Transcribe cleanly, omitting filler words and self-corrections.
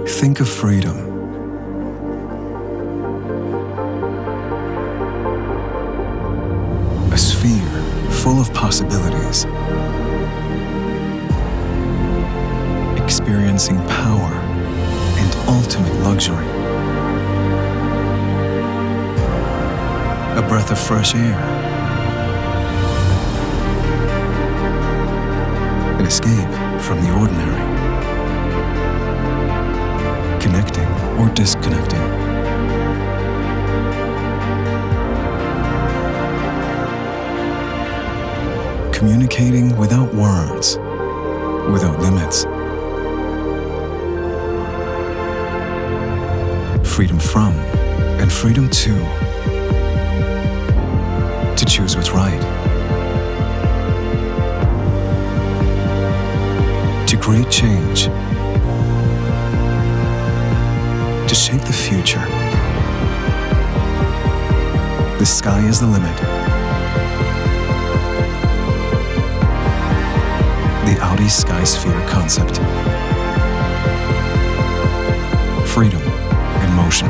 Think of freedom. A sphere full of possibilities. Experiencing power and ultimate luxury. A breath of fresh air. An escape from the ordinary. Connecting or disconnecting. Communicating without words, without limits. Freedom from and freedom to choose what's right. To create change. To shape the future. The sky is the limit. The Audi Skysphere concept. Freedom in motion.